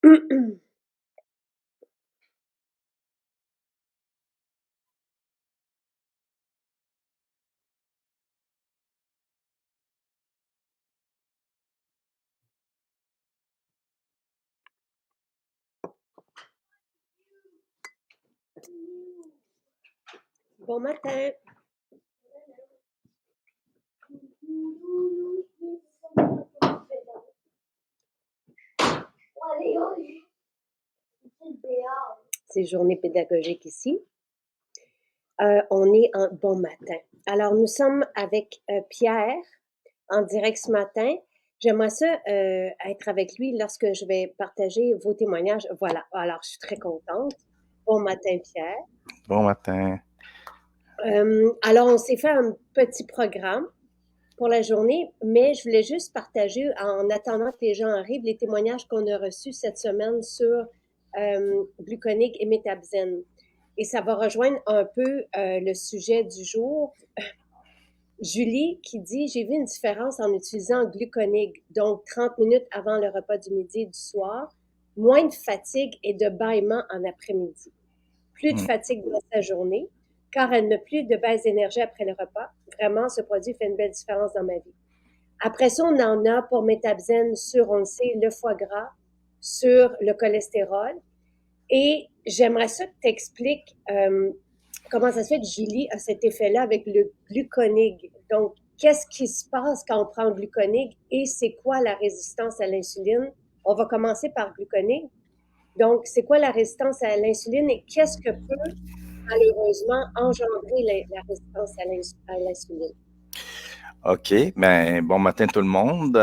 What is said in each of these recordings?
Bon matin. C'est journée pédagogique ici. On est en bon matin. Alors, nous sommes avec Pierre en direct ce matin. J'aimerais ça être avec lui lorsque je vais partager vos témoignages. Voilà. Alors, je suis très contente. Bon matin, Pierre. Bon matin. Alors, on s'est fait un petit programme pour la journée, mais je voulais juste partager, en attendant que les gens arrivent, les témoignages qu'on a reçus cette semaine sur gluconique et métabzène. Et ça va rejoindre un peu le sujet du jour. Julie qui dit « J'ai vu une différence en utilisant gluconique, donc 30 minutes avant le repas du midi et du soir, moins de fatigue et de bâillement en après-midi. Plus de fatigue dans sa journée, car elle n'a plus de baisse d'énergie après le repas. Vraiment, ce produit fait une belle différence dans ma vie. » Après ça, on en a pour métabzène sur, on le sait, le foie gras, sur le cholestérol. Et j'aimerais ça que tu expliques comment ça se fait que Julie a cet effet-là avec le gluconig. Donc, qu'est-ce qui se passe quand on prend le gluconig et c'est quoi la résistance à l'insuline? On va commencer par gluconig. Donc, c'est quoi la résistance à l'insuline et qu'est-ce que peut malheureusement engendrer la résistance à l'insuline? OK. Ben, bon matin tout le monde.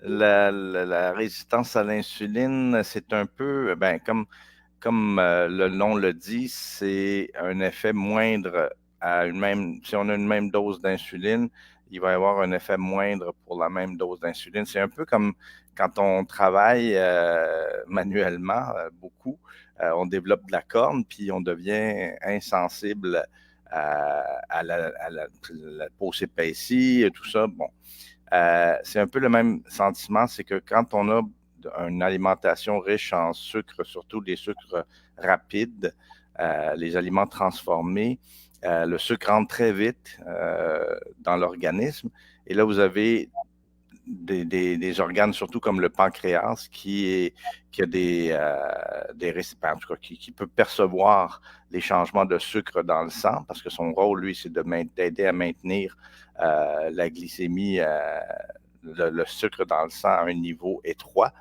La résistance à l'insuline, c'est un peu, ben, comme le nom le dit, c'est un effet moindre à une même, si on a une même dose d'insuline, il va y avoir un effet moindre pour la même dose d'insuline. C'est un peu comme quand on travaille manuellement beaucoup, on développe de la corne, puis on devient insensible la peau s'épaissit, tout ça. Bon, c'est un peu le même sentiment, c'est que quand on a une alimentation riche en sucre, surtout des sucres rapides, les aliments transformés, le sucre rentre très vite dans l'organisme. Et là, vous avez des organes, surtout comme le pancréas, qui a des récipients, en tout cas, qui peut percevoir les changements de sucre dans le sang, parce que son rôle, lui, c'est d'aider à maintenir la glycémie, le sucre dans le sang à un niveau étroit.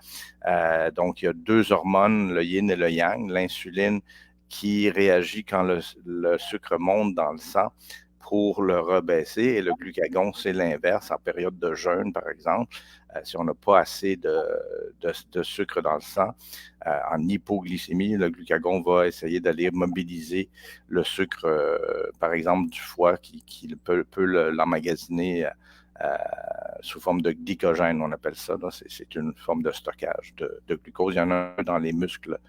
Donc, il y a deux hormones, le yin et le yang, l'insuline qui réagit quand le sucre monte dans le sang pour le rebaisser, et le glucagon, c'est l'inverse, en période de jeûne, par exemple, si on n'a pas assez de sucre dans le sang, en hypoglycémie, le glucagon va essayer d'aller mobiliser le sucre, par exemple, du foie, qui peut l'emmagasiner sous forme de glycogène, on appelle ça. C'est une forme de stockage de glucose. Il y en a un dans les muscles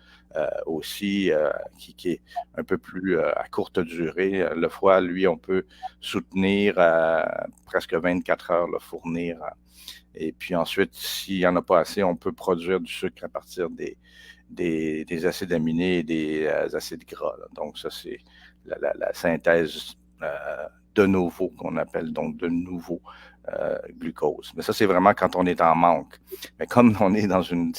aussi qui est un peu plus à courte durée. Le foie, lui, on peut soutenir presque 24 heures, le fournir. Et puis ensuite, s'il n'y en a pas assez, on peut produire du sucre à partir des acides aminés et des acides gras. Là. Donc ça, c'est la synthèse de nouveau qu'on appelle donc de nouveau glucose. Mais ça, c'est vraiment quand on est en manque. Mais comme on est dans une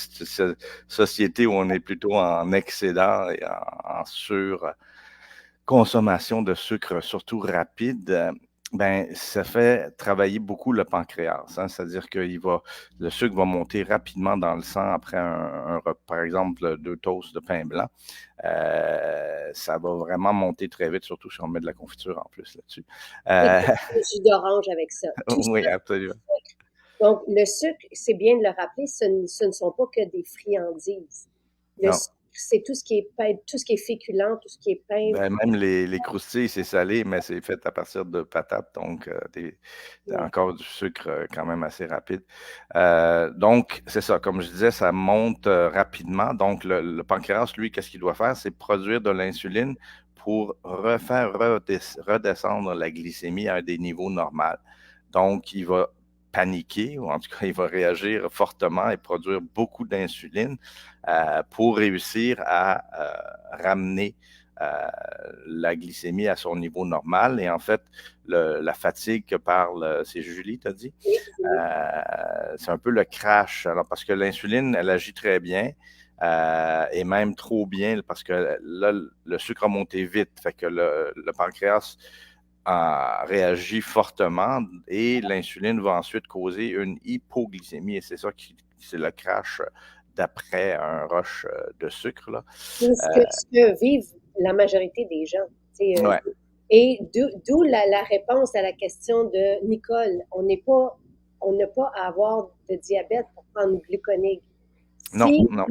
société où on est plutôt en excédent et en surconsommation de sucre, surtout rapide, ben, ça fait travailler beaucoup le pancréas. Hein, c'est-à-dire que le sucre va monter rapidement dans le sang après par exemple, 2 toasts de pain blanc. Ça va vraiment monter très vite, surtout si on met de la confiture en plus là-dessus. Et du jus d'orange avec ça. Tout Oui, ça. absolument. Donc, le sucre, c'est bien de le rappeler, ce ne sont pas que des friandises. Le Non. sucre, c'est tout ce qui est pain, tout ce qui est féculent, tout ce qui est pain. Ben, même les croustilles, c'est salé, mais c'est fait à partir de patates, donc t'as Ouais. encore du sucre quand même assez rapide. Donc, c'est ça, comme je disais, ça monte rapidement. Donc, le pancréas, lui, qu'est-ce qu'il doit faire? C'est produire de l'insuline pour redescendre la glycémie à des niveaux normaux. Donc, il va paniquer, ou en tout cas, il va réagir fortement et produire beaucoup d'insuline pour réussir à ramener la glycémie à son niveau normal. Et en fait, la fatigue que parle, c'est Julie, t'as dit? C'est un peu le crash. Alors, parce que l'insuline, elle agit très bien. Et même trop bien parce que là, le sucre a monté vite. Fait que le pancréas réagit fortement et l'insuline va ensuite causer une hypoglycémie. Et c'est ça c'est le crash d'après un rush de sucre. Là. C'est ce que vivent la majorité des gens. Ouais. Et d'où la réponse à la question de Nicole. On n'a pas à avoir de diabète pour prendre gluconig. Non, non.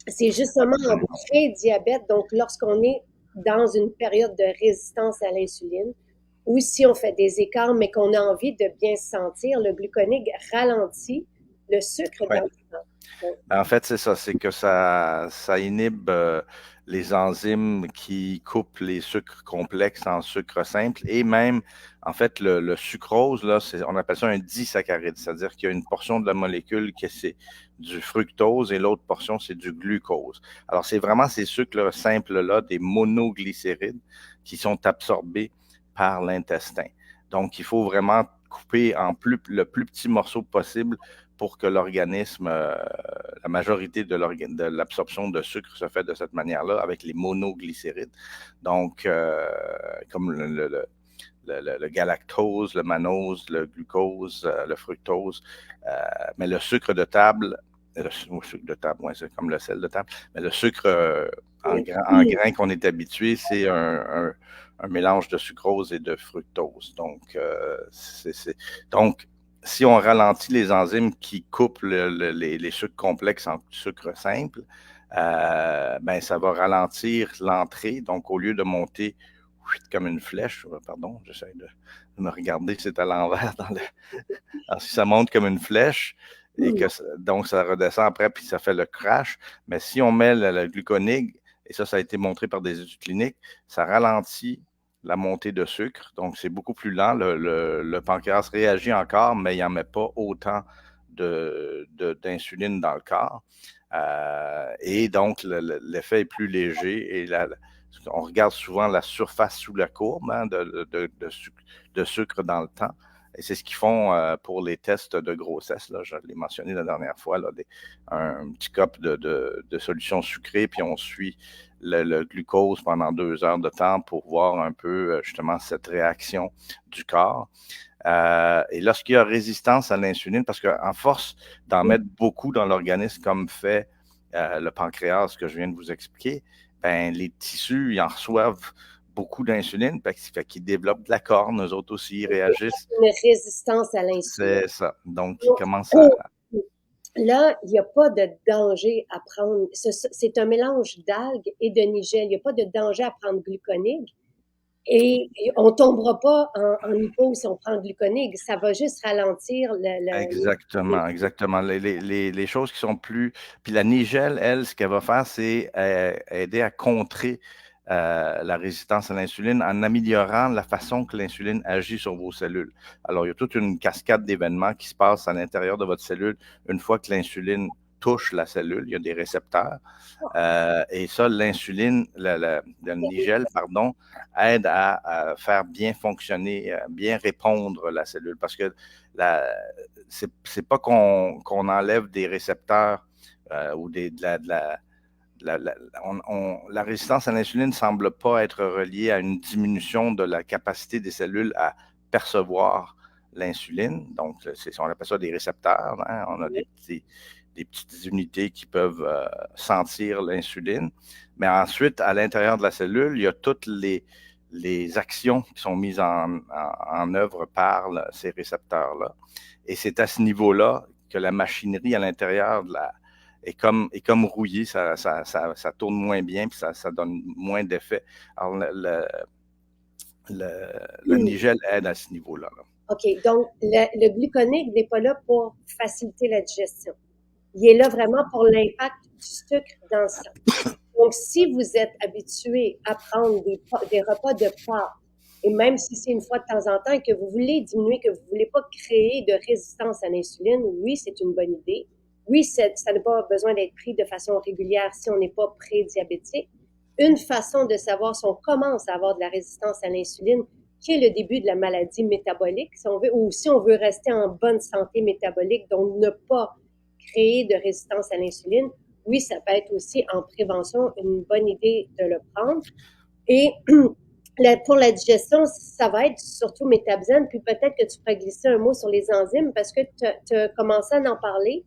C'est justement en pré-diabète, donc lorsqu'on est dans une période de résistance à l'insuline, ou si on fait des écarts, mais qu'on a envie de bien se sentir, le gluconig ralentit le sucre dans le sang. En fait, c'est ça, c'est que ça inhibe les enzymes qui coupent les sucres complexes en sucre simple et même, en fait, le sucrose, là, on appelle ça un disaccharide, c'est-à-dire qu'il y a une portion de la molécule qui c'est du fructose et l'autre portion, c'est du glucose. Alors, c'est vraiment ces sucres simples-là, des monoglycérides, qui sont absorbés par l'intestin. Donc, il faut vraiment couper le plus petit morceau possible pour que l'organisme, la majorité de l'absorption de sucre se fait de cette manière-là avec les monoglycérides. Donc, comme le galactose, le mannose, le glucose, le fructose, mais le sucre de table, sucre de table, ouais, c'est comme le sel de table, mais le sucre en grain qu'on est habitué, c'est un mélange de sucrose et de fructose. Donc, donc, si on ralentit les enzymes qui coupent les sucres complexes en sucre simple, ben ça va ralentir l'entrée. Donc, au lieu de monter comme une flèche, pardon, j'essaie de me regarder, c'est à l'envers. Alors, si ça monte comme une flèche, et que donc ça redescend après, puis ça fait le crash, mais si on met le gluconig, et ça a été montré par des études cliniques, ça ralentit la montée de sucre, donc c'est beaucoup plus lent. Le pancréas réagit encore, mais il n'en met pas autant d'insuline dans le corps. Et donc, l'effet est plus léger. Et on regarde souvent la surface sous la courbe hein, de sucre dans le temps. Et c'est ce qu'ils font pour les tests de grossesse. Là, je l'ai mentionné la dernière fois, là, un petit cup de solution sucrée, puis on suit le glucose pendant 2 heures de temps pour voir un peu justement cette réaction du corps. Et lorsqu'il y a résistance à l'insuline, parce qu'en force d'en mettre beaucoup dans l'organisme, comme fait le pancréas que je viens de vous expliquer, ben, les tissus, ils en reçoivent beaucoup d'insuline, fait qu'ils développent de la corne, eux autres aussi, ils réagissent. Une résistance à l'insuline. C'est ça. Donc, ils commencent à... Là, il n'y a pas de danger à prendre. C'est un mélange d'algues et de nigel. Il n'y a pas de danger à prendre gluconig. Et on ne tombera pas en hypo si on prend gluconig. Ça va juste ralentir Exactement, exactement. Les choses qui sont plus... Puis la nigelle, elle, ce qu'elle va faire, c'est aider à contrer la résistance à l'insuline en améliorant la façon que l'insuline agit sur vos cellules. Alors, il y a toute une cascade d'événements qui se passent à l'intérieur de votre cellule une fois que l'insuline touche la cellule. Il y a des récepteurs. Et ça, l'insuline, le nigel, pardon, aide à faire bien fonctionner, bien répondre la cellule. Parce que c'est pas qu'on enlève des récepteurs ou la résistance à l'insuline ne semble pas être reliée à une diminution de la capacité des cellules à percevoir l'insuline. Donc, on appelle ça des récepteurs. Hein? On a des petites unités qui peuvent sentir l'insuline. Mais ensuite, à l'intérieur de la cellule, il y a toutes les actions qui sont mises en œuvre par ces récepteurs-là. Et c'est à ce niveau-là que la machinerie à l'intérieur est comme rouillée, ça tourne moins bien, puis ça donne moins d'effet. Alors, le nigel aide à ce niveau-là. OK, donc le gluconig n'est pas là pour faciliter la digestion. Il est là vraiment pour l'impact du sucre dans le sang. Donc, si vous êtes habitué à prendre des repas de pâtes Et même si c'est une fois de temps en temps et que vous voulez diminuer, que vous ne voulez pas créer de résistance à l'insuline, oui, c'est une bonne idée. Oui, ça n'a pas besoin d'être pris de façon régulière si on n'est pas prédiabétique. Une façon de savoir si on commence à avoir de la résistance à l'insuline, qui est le début de la maladie métabolique, si on veut, ou si on veut rester en bonne santé métabolique, donc ne pas créer de résistance à l'insuline, oui, ça peut être aussi en prévention une bonne idée de le prendre. Et pour la digestion, ça va être surtout métabzène, puis peut-être que tu pourrais glisser un mot sur les enzymes parce que tu as commencé à en parler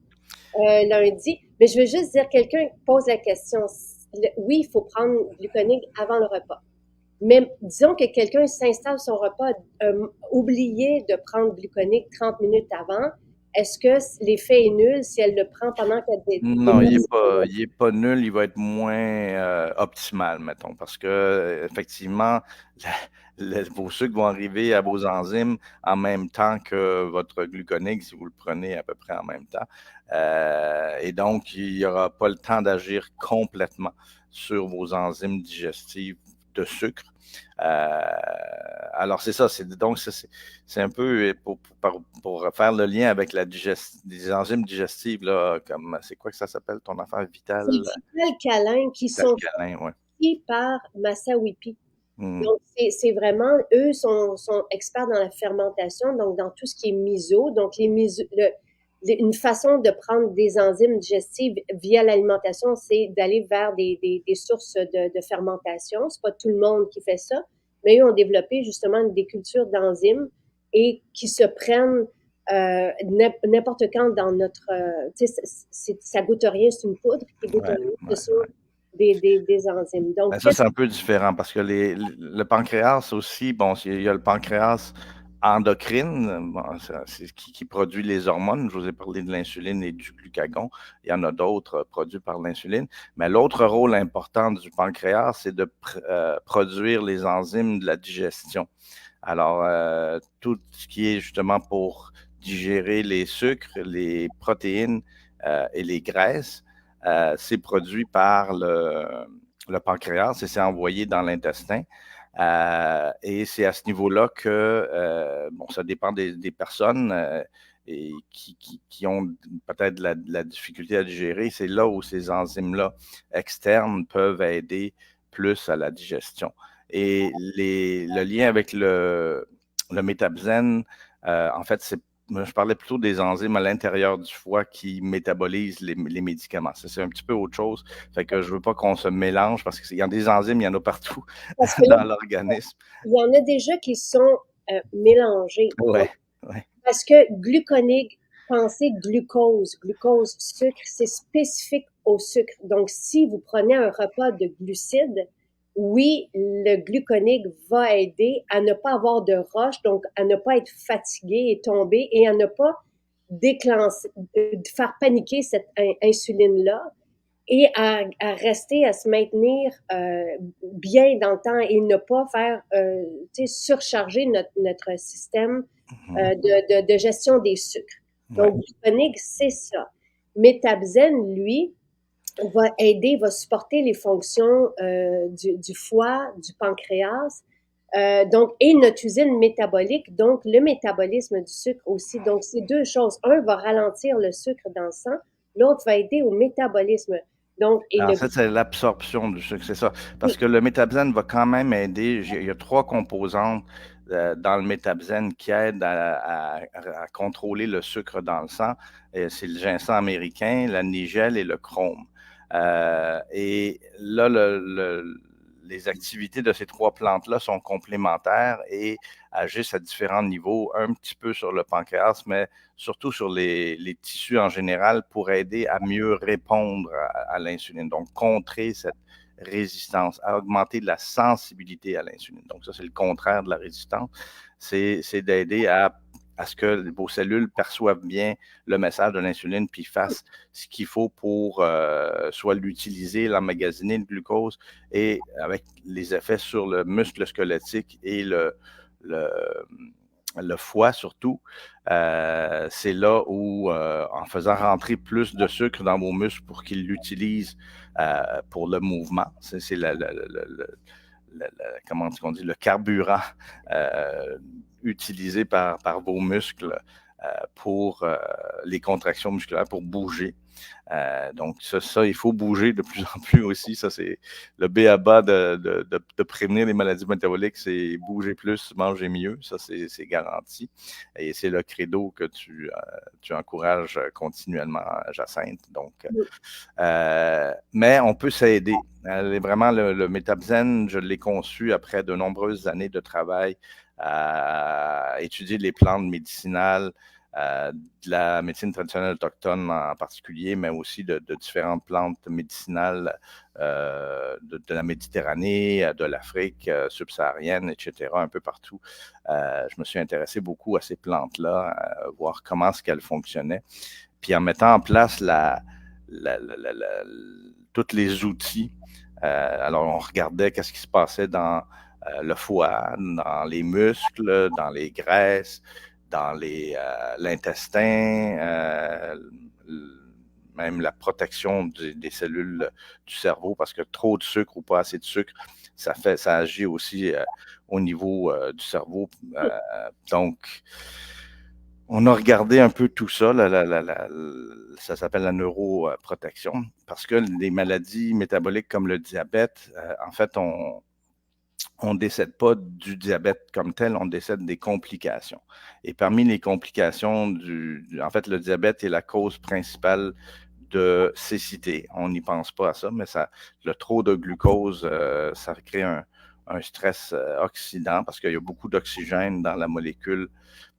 lundi. Mais je veux juste dire, quelqu'un pose la question. Oui, il faut prendre gluconique avant le repas. Mais disons que quelqu'un s'installe son repas, oublié de prendre gluconique 30 minutes avant. Est-ce que l'effet est nul si elle le prend pendant qu'elle Non, il est pas nul, il va être moins optimal, mettons, parce que effectivement, vos sucres vont arriver à vos enzymes en même temps que votre gluconique, si vous le prenez à peu près en même temps. Et donc, il n'y aura pas le temps d'agir complètement sur vos enzymes digestives de sucre. Alors, c'est ça. Donc, c'est un peu pour faire le lien avec les enzymes digestives, là, comme c'est quoi que ça s'appelle, ton affaire vitale? C'est Vital Câlin qui sont Ouais. faits par Massawipi. Mm. Donc, c'est vraiment, eux sont experts dans la fermentation, donc dans tout ce qui est miso. Donc, une façon de prendre des enzymes digestives via l'alimentation, c'est d'aller vers des sources de fermentation. C'est pas tout le monde qui fait ça, mais eux ont développé justement des cultures d'enzymes et qui se prennent n'importe quand dans notre... tu sais, ça goûte rien, c'est une poudre qui goûte rien, ce sont des enzymes. Donc, ça, c'est un peu différent parce que le pancréas aussi, bon, il y a le pancréas endocrine, bon, qui produit les hormones. Je vous ai parlé de l'insuline et du glucagon. Il y en a d'autres produits par l'insuline. Mais l'autre rôle important du pancréas, c'est de produire les enzymes de la digestion. Alors, tout ce qui est justement pour digérer les sucres, les protéines et les graisses, c'est produit par le pancréas et c'est envoyé dans l'intestin. Et c'est à ce niveau-là que, bon, ça dépend des personnes et qui ont peut-être de la difficulté à digérer. C'est là où ces enzymes-là externes peuvent aider plus à la digestion. Et le lien avec le métabzène, en fait, je parlais plutôt des enzymes à l'intérieur du foie qui métabolisent les médicaments. C'est un petit peu autre chose. Fait que je veux pas qu'on se mélange parce qu'il y a des enzymes, il y en a partout dans l'organisme. Il y en a déjà qui sont mélangés. Ouais. Parce que gluconique, pensez glucose, sucre, c'est spécifique au sucre. Donc, si vous prenez un repas de glucides, oui, le gluconique va aider à ne pas avoir de roche, donc à ne pas être fatigué et tomber et à ne pas déclencher, faire paniquer cette insuline-là et à rester, à se maintenir bien dans le temps et ne pas faire surcharger notre système de gestion des sucres. Donc, gluconique, c'est ça. Métabzène, lui, va aider, va supporter les fonctions du foie, du pancréas, donc, et notre usine métabolique, donc le métabolisme du sucre aussi. Donc, c'est deux choses. Un va ralentir le sucre dans le sang, l'autre va aider au métabolisme. Donc, en fait, c'est l'absorption du sucre, c'est ça. Parce que le métabzène va quand même aider. Il y a 3 composantes dans le métabzène qui aident à contrôler le sucre dans le sang. C'est le ginseng américain, la nigelle et le chrome. Et là, les activités de ces 3 plantes-là sont complémentaires et agissent à différents niveaux, un petit peu sur le pancréas, mais surtout sur les tissus en général pour aider à mieux répondre à l'insuline. Donc, contrer cette résistance, à augmenter la sensibilité à l'insuline. Donc, ça, c'est le contraire de la résistance. C'est d'aider à ce que vos cellules perçoivent bien le message de l'insuline puis fassent ce qu'il faut pour soit l'utiliser, l'emmagasiner, le glucose, et avec les effets sur le muscle squelettique et le foie surtout, c'est là où, en faisant rentrer plus de sucre dans vos muscles pour qu'ils l'utilisent pour le mouvement, c'est comment on dit, le carburant utilisé par vos muscles pour les contractions musculaires, pour bouger. Donc, ça, il faut bouger de plus en plus aussi. Ça, c'est le b.a.-ba de prévenir les maladies métaboliques, c'est bouger plus, manger mieux. Ça, c'est garanti. Et c'est le credo que tu encourages continuellement, Jacinthe. Donc, mais on peut s'aider. Vraiment, le Métabzen, je l'ai conçu après de nombreuses années de travail à étudier les plantes médicinales, de la médecine traditionnelle autochtone en particulier, mais aussi de différentes plantes médicinales de la Méditerranée, de l'Afrique subsaharienne, etc., un peu partout. Je me suis intéressé beaucoup à ces plantes-là, voir comment est-ce qu'elles fonctionnaient. Puis en mettant en place tous les outils, alors on regardait qu'est-ce qui se passait dans le foie, dans les muscles, dans les graisses, dans l'intestin, même la protection des cellules du cerveau, parce que trop de sucre ou pas assez de sucre, ça agit aussi au niveau du cerveau. Donc, on a regardé un peu tout ça, ça s'appelle la neuroprotection, parce que les maladies métaboliques comme le diabète, en fait, on ne décède pas du diabète comme tel, on décède des complications. Et parmi les complications, en fait, le diabète est la cause principale de cécité. On n'y pense pas à ça, mais le trop de glucose, ça crée un stress oxydant parce qu'il y a beaucoup d'oxygène dans la molécule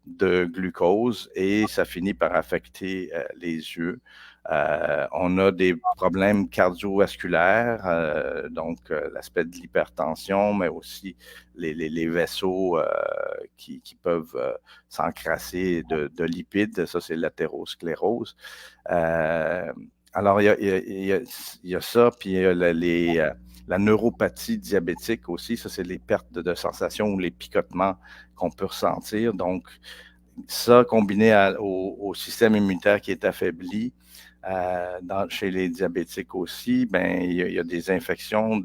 de glucose et ça finit par affecter les yeux. On a des problèmes cardiovasculaires, donc l'aspect de l'hypertension, mais aussi les vaisseaux qui peuvent s'encrasser de lipides. Ça, c'est l'athérosclérose. Alors, il y a ça, puis il y a la neuropathie diabétique aussi. Ça, c'est les pertes de sensation ou les picotements qu'on peut ressentir. Donc, ça, combiné au système immunitaire qui est affaibli, chez les diabétiques aussi, ben il y a des infections.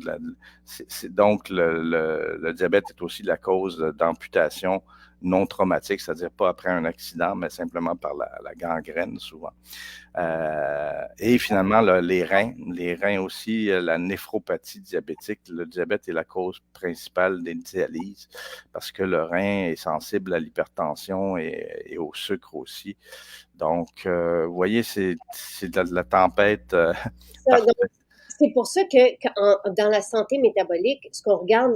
Donc, le diabète est aussi la cause d'amputation non traumatique, c'est-à-dire pas après un accident, mais simplement par la gangrène souvent. Et finalement, les reins aussi, la néphropathie diabétique. Le diabète est la cause principale des dialyses parce que le rein est sensible à l'hypertension et au sucre aussi. Donc, vous voyez, c'est de la tempête. C'est pour ça que dans la santé métabolique, ce qu'on regarde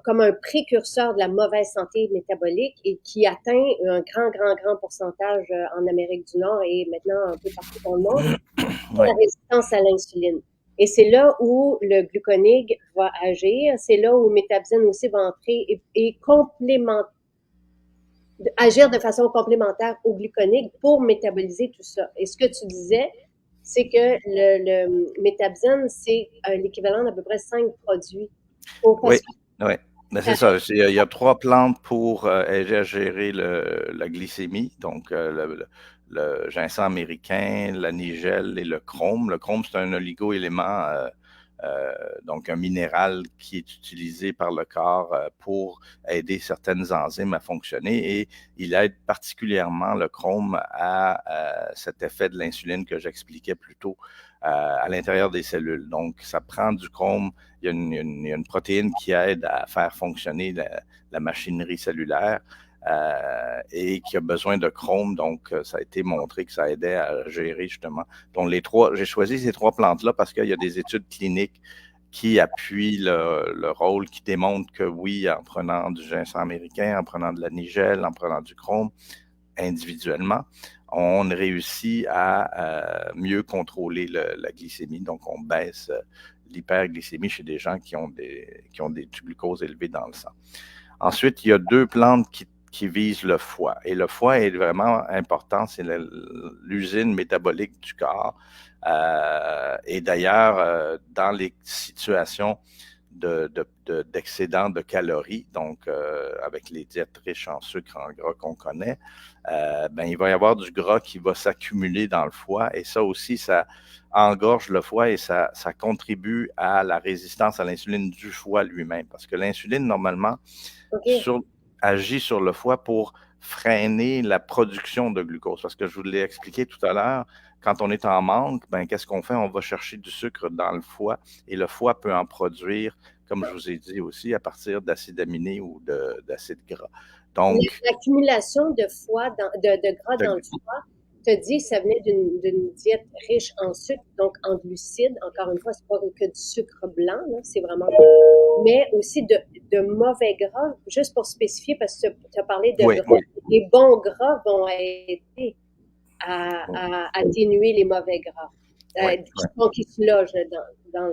comme un précurseur de la mauvaise santé métabolique et qui atteint un grand pourcentage en Amérique du Nord et maintenant un peu partout dans le monde, c'est la résistance à l'insuline. Et c'est là où le gluconig va agir, c'est là où le métabzen aussi va entrer et agir de façon complémentaire au gluconig pour métaboliser tout ça. Et ce que tu disais, c'est que le métabzen, c'est l'équivalent d'à peu près 5 produits. Oui. Ben, c'est ça. Il y a 3 plantes pour aider à gérer la glycémie. Donc, le ginseng américain, la nigelle et le chrome. Le chrome, c'est un oligo-élément, donc un minéral qui est utilisé par le corps pour aider certaines enzymes à fonctionner et il aide particulièrement le chrome à cet effet de l'insuline que j'expliquais plus tôt à l'intérieur des cellules. Donc, ça prend du chrome. Il y a une protéine qui aide à faire fonctionner la machinerie cellulaire et qui a besoin de chrome. Donc, ça a été montré que ça aidait à gérer justement. Donc, j'ai choisi ces 3 plantes-là parce qu'il y a des études cliniques qui appuient le rôle, qui démontrent que oui, en prenant du ginseng américain, en prenant de la nigelle, en prenant du chrome individuellement, on réussit à mieux contrôler la glycémie. Donc, on baisse l'hyperglycémie chez des gens qui ont du glucose élevé dans le sang. Ensuite, il y a 2 plantes qui visent le foie. Et le foie est vraiment important, c'est l'usine métabolique du corps. Et d'ailleurs, dans les situations d'excédent de calories, donc avec les diètes riches en sucre, en gras qu'on connaît, ben, il va y avoir du gras qui va s'accumuler dans le foie et ça aussi, ça engorge le foie et ça contribue à la résistance à l'insuline du foie lui-même. Parce que l'insuline, normalement, OK. agit sur le foie pour freiner la production de glucose. Parce que je vous l'ai expliqué tout à l'heure, quand on est en manque, ben, qu'est-ce qu'on fait? On va chercher du sucre dans le foie et le foie peut en produire, comme je vous ai dit aussi, à partir d'acides aminés ou d'acides gras. Donc, L'accumulation de de gras de, dans le foie, tu as dit, ça venait d'une diète riche en sucre, donc en glucides. Encore une fois, c'est pas que du sucre blanc, là, c'est vraiment, mais aussi de mauvais gras, juste pour spécifier, parce que tu as parlé de oui, gras. oui. Les bons gras vont aider à atténuer les mauvais gras, Oui, qui se logent dans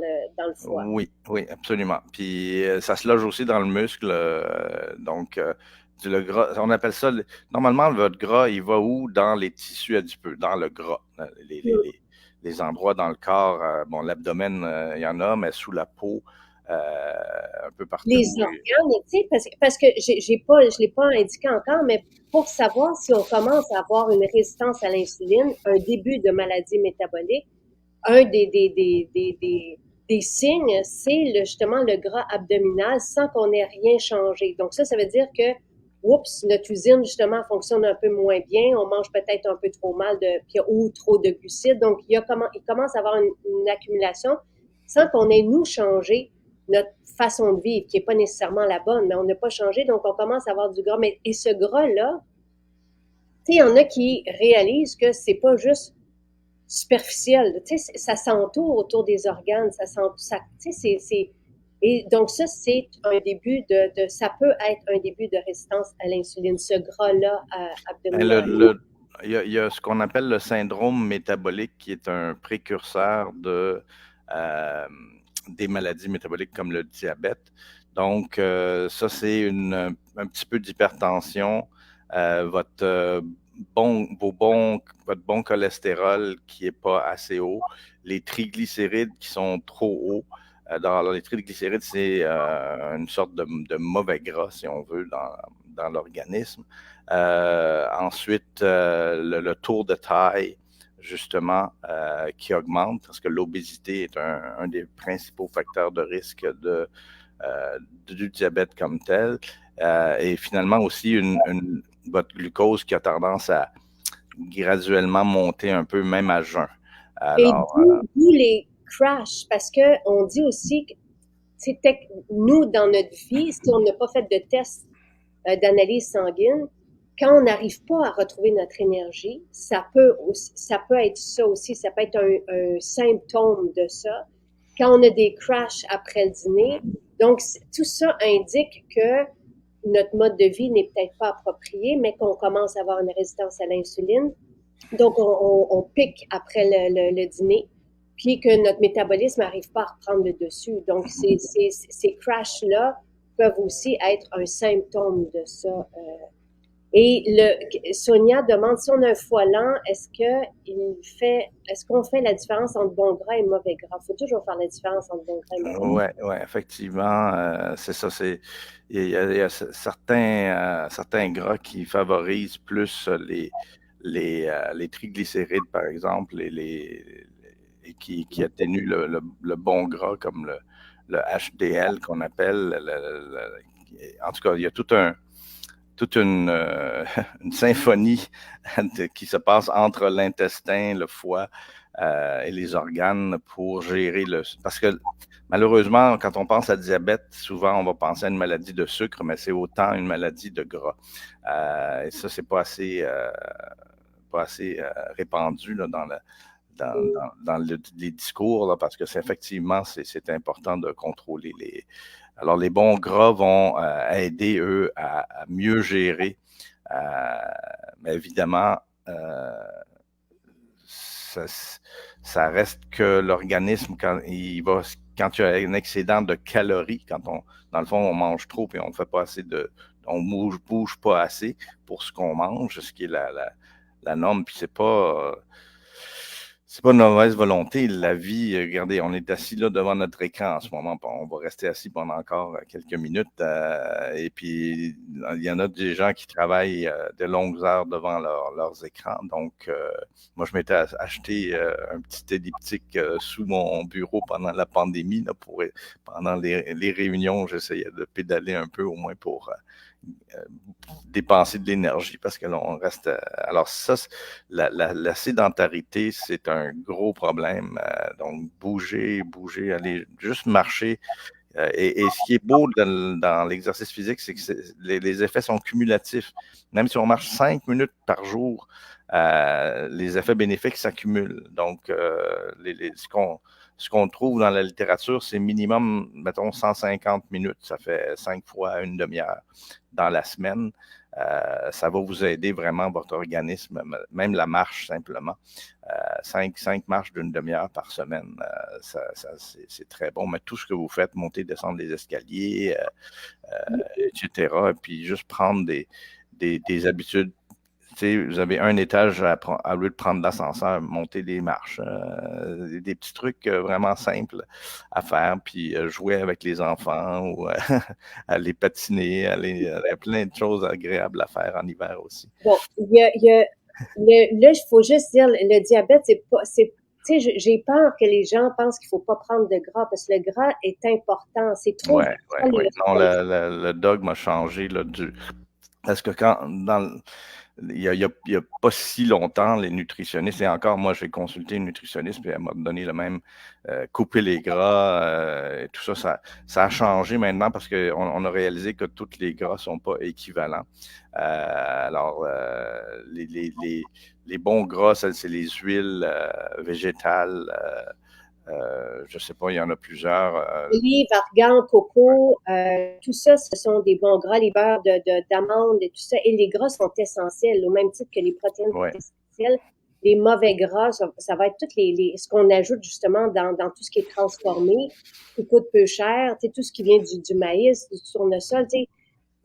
le foie. oui, oui, absolument. Puis ça se loge aussi dans le muscle. Donc, le gras, on appelle ça, normalement, votre gras, il va où? Dans les tissus adipeux, dans le gras. Les endroits dans le corps, bon, l'abdomen, il y en a, mais sous la peau, un peu Les partout. organes, tu sais, parce que je l'ai pas indiqué encore, mais pour savoir si on commence à avoir une résistance à l'insuline, un début de maladie métabolique, un des signes, c'est justement le gras abdominal sans qu'on ait rien changé. Donc ça veut dire que, oups, notre usine, justement, fonctionne un peu moins bien, on mange peut-être un peu trop mal ou trop de glucides. Donc, il commence à avoir une accumulation sans qu'on ait, nous, changé notre façon de vivre, qui n'est pas nécessairement la bonne, mais on n'a pas changé, donc on commence à avoir du gras. Et ce gras-là, tu sais, il y en a qui réalisent que c'est pas juste superficiel. Tu sais, ça s'entoure autour des organes, tu sais, et donc ça, c'est un début ça peut être un début de résistance à l'insuline, ce gras-là Ben, abdominal. il y a ce qu'on appelle le syndrome métabolique qui est un précurseur euh, des maladies métaboliques comme le diabète. Donc, ça, c'est un petit peu d'hypertension, votre bon cholestérol qui n'est pas assez haut, les triglycérides qui sont trop hauts. Alors, les triglycérides, c'est une sorte de mauvais gras, si on veut, dans l'organisme. Ensuite, le tour de taille, justement, qui augmente, parce que l'obésité est un des principaux facteurs de risque du diabète comme tel. Et finalement aussi votre glucose qui a tendance à graduellement monter un peu, même à jeun. Et Alors, d'où les crashs, parce que on dit aussi que nous, dans notre vie, si on n'a pas fait de test d'analyse sanguine, quand on n'arrive pas à retrouver notre énergie, ça peut être ça aussi, ça peut être un symptôme de ça. Quand on a des crashs après le dîner, donc tout ça indique que notre mode de vie n'est peut-être pas approprié, mais qu'on commence à avoir une résistance à l'insuline. Donc, on pique après le dîner, puis que notre métabolisme n'arrive pas à reprendre le dessus. Donc, ces crashs-là peuvent aussi être un symptôme de ça. Sonia demande si on a un foie lent, est-ce qu'on fait la différence entre bon gras et mauvais gras? Il faut toujours faire la différence entre bon gras et mauvais gras. oui, effectivement, c'est ça. Il y a certains gras qui favorisent plus les triglycérides, par exemple, et qui atténuent le bon gras, comme le HDL qu'on appelle. En tout cas, il y a toute une symphonie qui se passe entre l'intestin, le foie et les organes pour gérer Parce que malheureusement, quand on pense à diabète, souvent on va penser à une maladie de sucre, mais c'est autant une maladie de gras. Et ça, c'est pas assez répandu là, les discours, là, parce que effectivement, c'est important de contrôler Alors, les bons gras vont aider, eux, à mieux gérer. Mais évidemment, ça reste que l'organisme, quand il y a un excédent de calories, dans le fond, on mange trop et on fait pas assez on bouge pas assez pour ce qu'on mange, ce qui est la norme. Puis C'est pas une mauvaise volonté. La vie, regardez, on est assis là devant notre écran en ce moment. On va rester assis pendant encore quelques minutes. Et puis, il y en a des gens qui travaillent de longues heures devant leurs écrans. Donc, moi, je m'étais acheté un petit elliptique sous mon bureau pendant la pandémie. Là, pendant les réunions, j'essayais de pédaler un peu au moins pour dépenser de l'énergie parce que là, on reste. Alors, ça, la sédentarité, c'est un gros problème. Donc, bouger, aller juste marcher. Et ce qui est beau dans l'exercice physique, c'est que les effets sont cumulatifs. Même si on marche 5 minutes par jour, les effets bénéfiques s'accumulent. Donc, ce qu'on trouve dans la littérature, c'est minimum, mettons, 150 minutes. Ça fait 5 fois une demi-heure dans la semaine. Ça va vous aider vraiment, votre organisme, même la marche simplement. 5 marches d'une demi-heure par semaine, c'est très bon. Mais tout ce que vous faites, monter, descendre les escaliers, etc., et puis juste prendre des habitudes. Tu sais, vous avez un étage à lieu de prendre l'ascenseur, monter des marches, des petits trucs vraiment simples à faire, puis jouer avec les enfants ou aller patiner, il y a plein de choses agréables à faire en hiver aussi. Bon, là, il faut juste dire, le diabète, tu sais, j'ai peur que les gens pensent qu'il faut pas prendre de gras parce que le gras est important. C'est trop Ouais, vital. non, le dogme a changé là, parce que il y a pas si longtemps, les nutritionnistes, et encore, moi, j'ai consulté une nutritionniste, puis elle m'a donné le même couper les gras, et tout ça, ça a changé maintenant parce qu'on a réalisé que tous les gras sont pas équivalents. Alors, les bons gras, c'est les huiles végétales. Je sais pas, il y en a plusieurs. Olive, argan, coco, tout ça, ce sont des bons gras, les beurres d'amande et tout ça. Et les gras sont essentiels, au même titre que les protéines Ouais. sont essentielles. Les mauvais gras, ça va être ce qu'on ajoute justement dans tout ce qui est transformé, qui coûte peu cher, tu sais, tout ce qui vient du maïs, du tournesol, tu sais.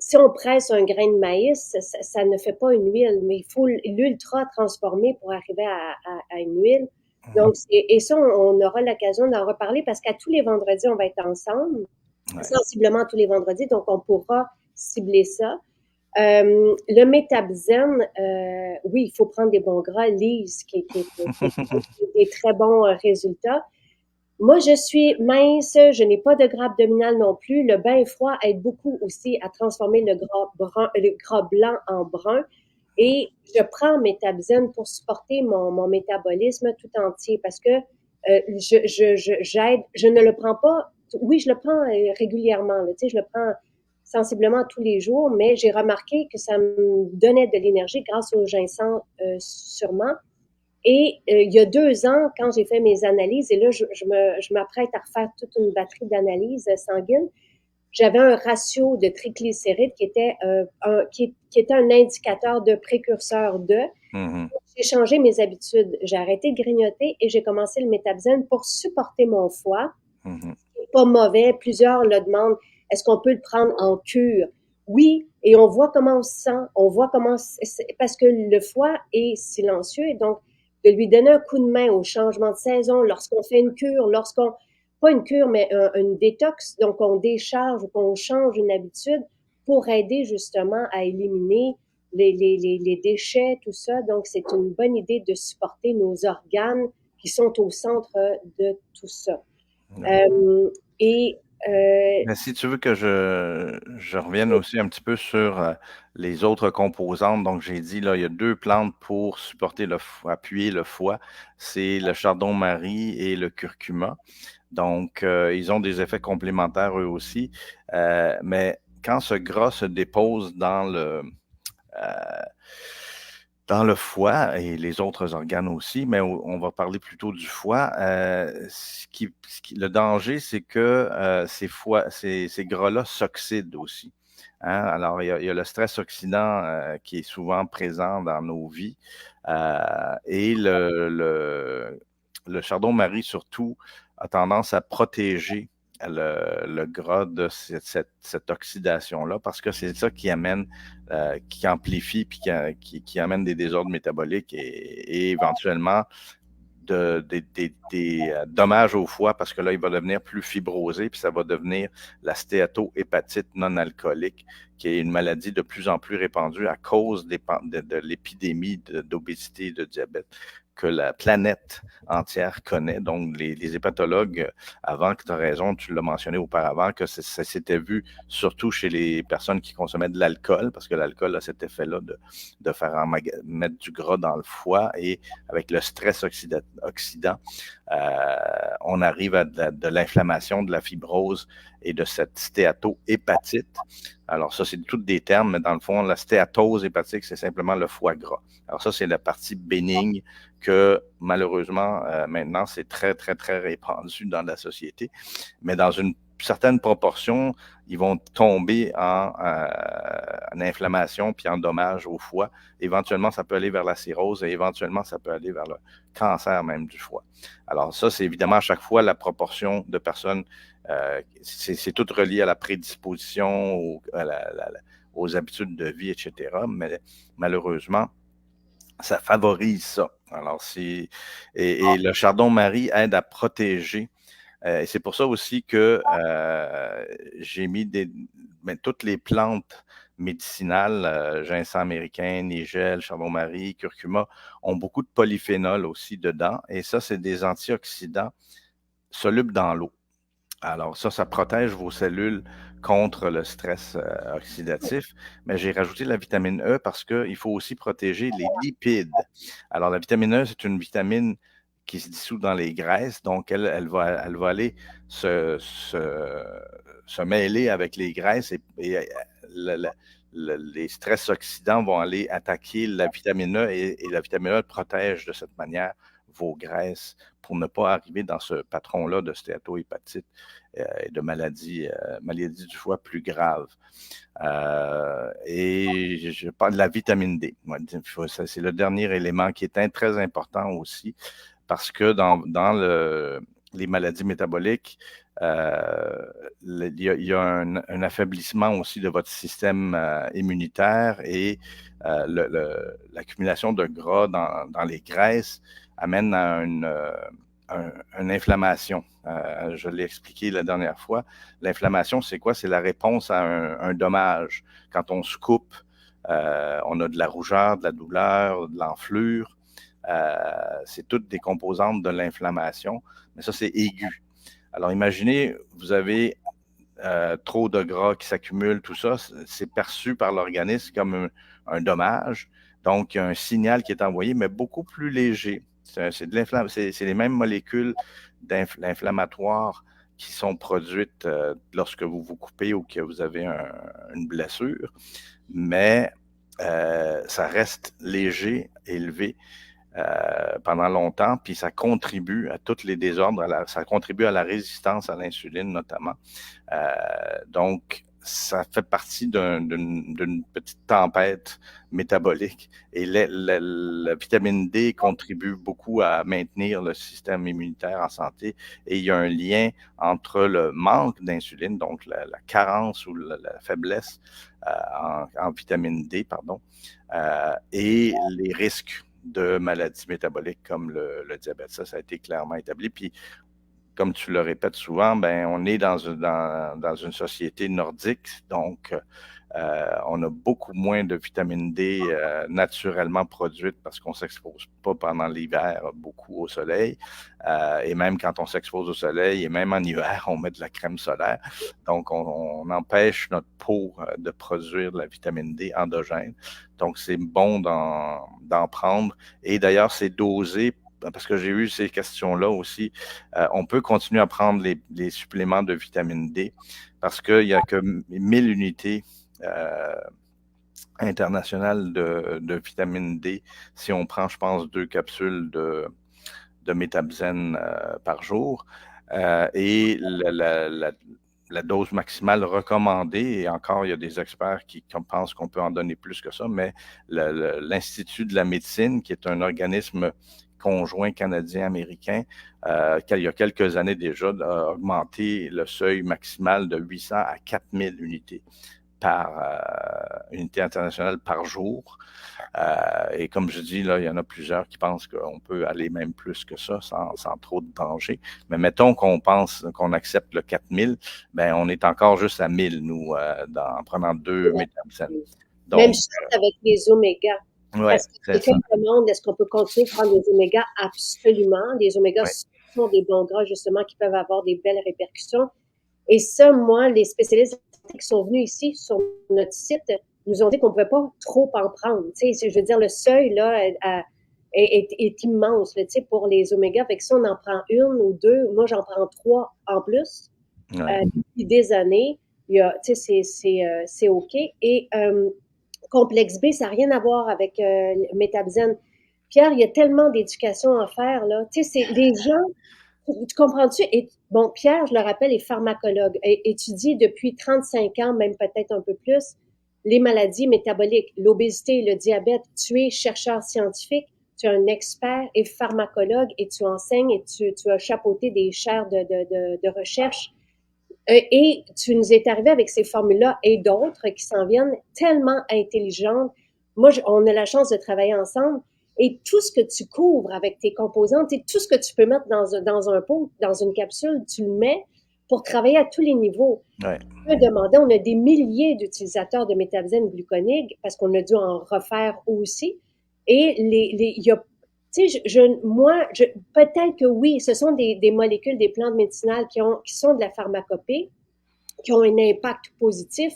Si on presse un grain de maïs, ça ne fait pas une huile, mais il faut l'ultra transformer pour arriver à une huile. Donc, et ça, on aura l'occasion d'en reparler parce qu'à tous les vendredis, on va être ensemble, sensiblement tous les vendredis, donc on pourra cibler ça. Le Métabzen, oui, il faut prendre des bons gras, Lise, qui des très bons résultats. Moi, je suis mince, je n'ai pas de gras abdominal non plus. Le bain froid aide beaucoup aussi à transformer le gras blanc en brun. Et je prends Métabzen pour supporter mon métabolisme tout entier parce que j'aide, je ne le prends pas. Oui, je le prends régulièrement. Là, tu sais, je le prends sensiblement tous les jours, mais j'ai remarqué que ça me donnait de l'énergie grâce au ginseng sûrement. Et il y a 2 ans, quand j'ai fait mes analyses, et là, je m'apprête à refaire toute une batterie d'analyses sanguines, j'avais un ratio de triglycérides qui était, qui était un indicateur de précurseur de. Mm-hmm. J'ai changé mes habitudes. J'ai arrêté de grignoter et j'ai commencé le Métabzen pour supporter mon foie. Mm-hmm. C'est pas mauvais. Plusieurs le demandent. Est-ce qu'on peut le prendre en cure? Oui, et on voit comment on se sent. On voit parce que le foie est silencieux et donc de lui donner un coup de main au changement de saison lorsqu'on fait une cure, pas une cure, mais une détox, donc on décharge ou qu'on change une habitude pour aider justement à éliminer les déchets, tout ça. Donc, c'est une bonne idée de supporter nos organes qui sont au centre de tout ça. Et Mais si tu veux que je revienne aussi un petit peu sur les autres composantes, donc j'ai dit, là, il y a 2 plantes pour supporter appuyer le foie, c'est le chardon-marie et le curcuma. Donc, ils ont des effets complémentaires eux aussi. Mais quand ce gras se dépose dans le foie et les autres organes aussi, mais on va parler plutôt du foie. Le danger, c'est que ces gras-là s'oxydent aussi. Hein? Alors, il y a le stress oxydant qui est souvent présent dans nos vies. Et le chardon-marie, surtout, a tendance à protéger le gras de cette oxydation-là, parce que c'est ça qui amène, qui amplifie, puis qui amène des désordres métaboliques et éventuellement des dommages au foie parce que là, il va devenir plus fibrosé, puis ça va devenir la stéatohépatite non alcoolique, qui est une maladie de plus en plus répandue à cause de l'épidémie d'obésité et de diabète que la planète entière connaît. Donc, les hépatologues, avant que tu as raison, tu l'as mentionné auparavant, que ça s'était vu surtout chez les personnes qui consommaient de l'alcool, parce que l'alcool a cet effet-là de faire mettre du gras dans le foie, et avec le stress oxydant, on arrive à de l'inflammation, de la fibrose et de cette stéatohépatite. Alors ça, c'est tous des termes, mais dans le fond, la stéatose hépatique, c'est simplement le foie gras. Alors ça, c'est la partie bénigne que malheureusement, maintenant, c'est très, très, très répandu dans la société. Mais dans une certaine proportion, ils vont tomber en inflammation puis en dommage au foie. Éventuellement, ça peut aller vers la cirrhose et éventuellement, ça peut aller vers le cancer même du foie. Alors ça, c'est évidemment à chaque fois la proportion de personnes, c'est tout relié à la prédisposition, aux habitudes de vie, etc. Mais malheureusement, ça favorise ça. Alors, et le chardon-marie aide à protéger. Et c'est pour ça aussi que j'ai mis toutes les plantes médicinales, ginseng américain, nigel, chardon-marie, curcuma, ont beaucoup de polyphénol aussi dedans. Et ça, c'est des antioxydants solubles dans l'eau. Alors ça protège vos cellules contre le stress oxydatif, mais j'ai rajouté la vitamine E parce qu'il faut aussi protéger les lipides. Alors la vitamine E, c'est une vitamine qui se dissout dans les graisses, donc elle va aller se mêler avec les graisses et les stress oxydants vont aller attaquer la vitamine E et la vitamine E protège de cette manière vos graisses pour ne pas arriver dans ce patron-là de stéatohépatite et de maladie du foie plus grave. Et je parle de la vitamine D. C'est le dernier élément qui est très important aussi parce que dans les maladies métaboliques, il y a un affaiblissement aussi de votre système immunitaire et l'accumulation de gras dans les graisses amène à une inflammation. Je l'ai expliqué la dernière fois. L'inflammation, c'est quoi? C'est la réponse à un dommage. Quand on se coupe, on a de la rougeur, de la douleur, de l'enflure. C'est toutes des composantes de l'inflammation, mais ça, c'est aigu. Alors, imaginez, vous avez trop de gras qui s'accumule, tout ça, c'est perçu par l'organisme comme un dommage. Donc, il y a un signal qui est envoyé, mais beaucoup plus léger. C'est les mêmes molécules d'inflammatoires qui sont produites lorsque vous vous coupez ou que vous avez une blessure, mais ça reste léger, élevé pendant longtemps, puis ça contribue à tous les désordres, ça contribue à la résistance à l'insuline notamment. Donc, ça fait partie d'une petite tempête métabolique et la vitamine D contribue beaucoup à maintenir le système immunitaire en santé et il y a un lien entre le manque d'insuline, donc la carence ou la faiblesse en vitamine D, et les risques de maladies métaboliques comme le diabète. Ça a été clairement établi. Puis, comme tu le répètes souvent, on est dans une société nordique, donc on a beaucoup moins de vitamine D naturellement produite parce qu'on ne s'expose pas pendant l'hiver beaucoup au soleil. Et même quand on s'expose au soleil, et même en hiver, on met de la crème solaire. Donc, on empêche notre peau de produire de la vitamine D endogène. Donc, c'est bon d'en prendre. Et d'ailleurs, c'est dosé parce que j'ai eu ces questions-là aussi, on peut continuer à prendre les suppléments de vitamine D parce qu'il n'y a que 1000 unités internationales de vitamine D si on prend, je pense, 2 capsules de métabzène par jour. Et la dose maximale recommandée, et encore, il y a des experts qui pensent qu'on peut en donner plus que ça, mais l'Institut de la médecine, qui est un organisme conjoint canadien-américain, il y a quelques années déjà, a augmenté le seuil maximal de 800 à 4000 unités par unité internationale par jour. Et comme je dis, là, il y en a plusieurs qui pensent qu'on peut aller même plus que ça sans trop de danger. Mais mettons qu'on accepte le 4000, ben on est encore juste à 1000, nous, en prenant 2 métabzènes. Donc, même chose avec les omégas. Ouais, parce que quelqu'un me demande, est-ce qu'on peut continuer de prendre des omégas? Absolument. Les omégas sont des bons gras, justement, qui peuvent avoir des belles répercussions. Et ça, moi, les spécialistes qui sont venus ici sur notre site nous ont dit qu'on ne pouvait pas trop en prendre. Tu sais, je veux dire, le seuil là est immense là, tu sais, pour les omégas. Fait que si on en prend une ou deux, moi j'en prends 3 en plus depuis des années. Il y a, tu sais, c'est OK. Et complexe B, ça n'a rien à voir avec métabzène. Pierre, il y a tellement d'éducation à faire là. Tu sais, c'est les gens. Tu comprends-tu? Et, bon, Pierre, je le rappelle, est pharmacologue, étudie depuis 35 ans, même peut-être un peu plus, les maladies métaboliques, l'obésité, le diabète. Tu es chercheur scientifique, tu es un expert et pharmacologue et tu enseignes et tu as chapeauté des chaires de recherche. Et tu nous es arrivé avec ces formules-là et d'autres qui s'en viennent tellement intelligentes. Moi, on a la chance de travailler ensemble. Et tout ce que tu couvres avec tes composantes, et tout ce que tu peux mettre dans un pot, dans une capsule, tu le mets pour travailler à tous les niveaux. Ouais. On a demandé, on a des milliers d'utilisateurs de métabzène gluconique parce qu'on a dû en refaire aussi. Et il y a, tu sais, peut-être que oui, ce sont des molécules, des plantes médicinales qui sont de la pharmacopée, qui ont un impact positif,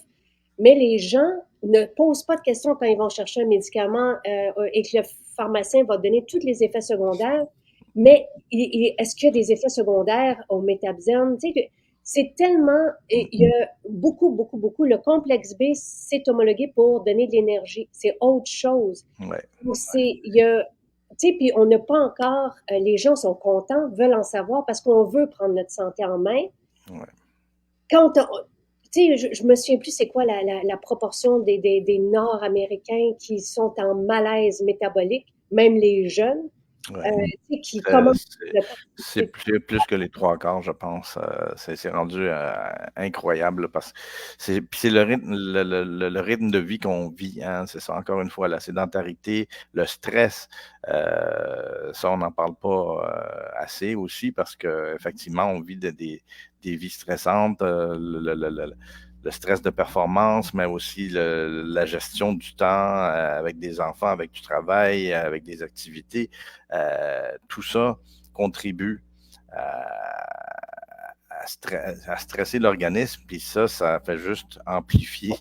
mais les gens ne posent pas de questions quand ils vont chercher un médicament et que le pharmacien va donner tous les effets secondaires. Mais est-ce qu'il y a des effets secondaires au métabzène? Tu sais, c'est tellement, il y a beaucoup. Le complexe B, c'est homologué pour donner de l'énergie. C'est autre chose. Ouais. Donc, il y a, tu sais, puis on n'a pas encore, les gens sont contents, veulent en savoir parce qu'on veut prendre notre santé en main. Ouais. Quand tu sais, je me souviens plus c'est quoi la proportion des Nord-Américains qui sont en malaise métabolique, même les jeunes, qui commencent. C'est plus que les 3/4, je pense. C'est rendu incroyable parce que c'est le rythme de vie qu'on vit. Hein, c'est ça, encore une fois, la sédentarité, le stress, ça, on n'en parle pas assez aussi parce qu'effectivement, on vit des vies stressantes. Le stress de performance, mais aussi la gestion du temps avec des enfants, avec du travail, avec des activités. Tout ça contribue à stresser l'organisme, puis ça fait juste amplifier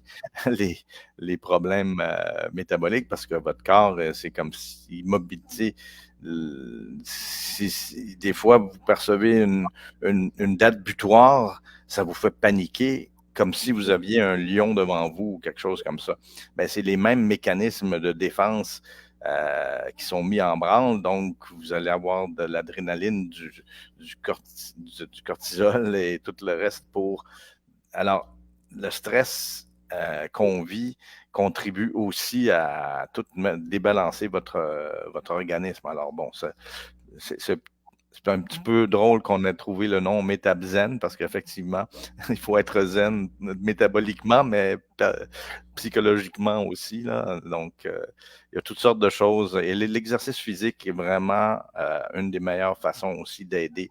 les problèmes métaboliques parce que votre corps, c'est comme si mobilité. Des fois, vous percevez une date butoir, ça vous fait paniquer comme si vous aviez un lion devant vous ou quelque chose comme ça. Ben, c'est les mêmes mécanismes de défense qui sont mis en branle, donc vous allez avoir de l'adrénaline, du cortisol et tout le reste pour... Alors, le stress qu'on vit contribue aussi à tout débalancer votre organisme. Alors bon, c'est un petit peu drôle qu'on ait trouvé le nom métabzen parce qu'effectivement, il faut être zen métaboliquement, mais psychologiquement aussi. Là. Donc, il y a toutes sortes de choses. Et l'exercice physique est vraiment une des meilleures façons aussi d'aider.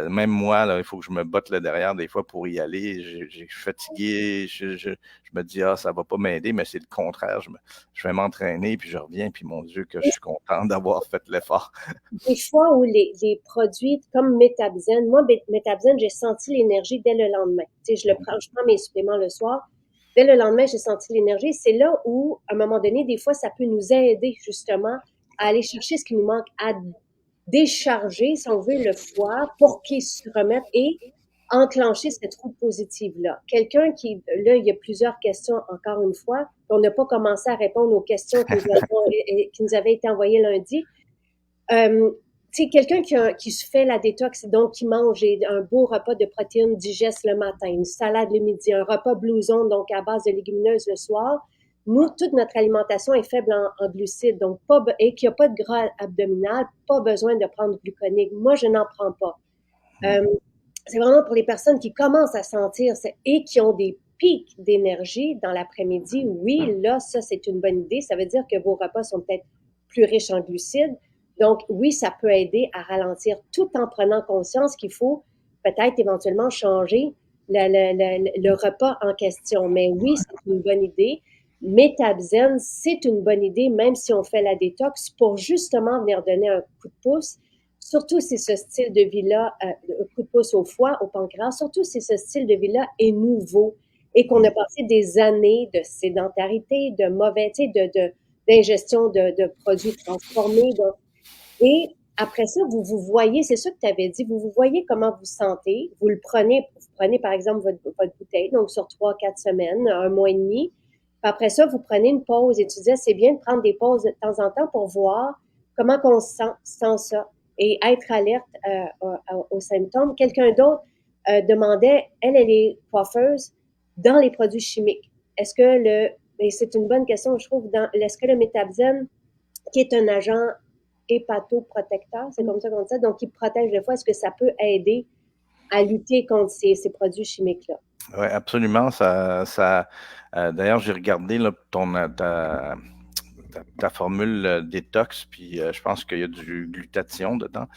Même moi, là, il faut que je me botte là derrière des fois pour y aller. Je suis fatigué, je me dis, ça va pas m'aider, mais c'est le contraire. Je vais m'entraîner, puis je reviens, puis mon Dieu, que je suis content d'avoir fait l'effort. Des fois où les produits comme métabzène, moi, métabzène, j'ai senti l'énergie dès le lendemain. Tu sais, je prends mes suppléments le soir. Dès le lendemain, j'ai senti l'énergie. C'est là où, à un moment donné, des fois, ça peut nous aider justement à aller chercher ce qui nous manque, à décharger, si on veut, le foie pour qu'il se remette et enclencher cette roue positive-là. Quelqu'un là, il y a plusieurs questions, encore une fois. On n'a pas commencé à répondre aux questions qui nous avaient été envoyées lundi. Tu sais, quelqu'un qui se fait la détox, donc qui mange un beau repas de protéines digestes le matin, une salade le midi, un repas Blue Zone, donc à base de légumineuses le soir, nous, toute notre alimentation est faible en glucides, donc et qu'il n'y a pas de gras abdominal, pas besoin de prendre gluconique. Moi, je n'en prends pas. C'est vraiment pour les personnes qui commencent à sentir et qui ont des pic d'énergie dans l'après-midi, oui, là, ça, c'est une bonne idée. Ça veut dire que vos repas sont peut-être plus riches en glucides. Donc, oui, ça peut aider à ralentir tout en prenant conscience qu'il faut peut-être éventuellement changer le repas en question. Mais oui, c'est une bonne idée. Metabzen, c'est une bonne idée, même si on fait la détox, pour justement venir donner un coup de pouce, surtout si ce style de vie-là, un coup de pouce au foie, au pancréas, surtout si ce style de vie-là est nouveau et qu'on a passé des années de sédentarité, de mauvais, tu sais, d'ingestion de produits transformés. Et après ça, vous vous voyez, c'est ça que tu avais dit, vous vous voyez comment vous sentez, vous prenez par exemple votre bouteille, donc sur 3, 4 semaines, un mois et demi. Puis après ça, vous prenez une pause et tu disais, c'est bien de prendre des pauses de temps en temps pour voir comment on sent ça et être alerte aux symptômes. Quelqu'un d'autre demandait, elle est coiffeuse dans les produits chimiques. Est-ce que et c'est une bonne question, je trouve, est-ce que le métabzène, qui est un agent hépatoprotecteur, c'est comme ça qu'on dit ça, donc qui protège le foie, est-ce que ça peut aider à lutter contre ces produits chimiques-là? Oui, absolument. D'ailleurs, j'ai regardé là, ta formule détox, puis je pense qu'il y a du glutathion dedans.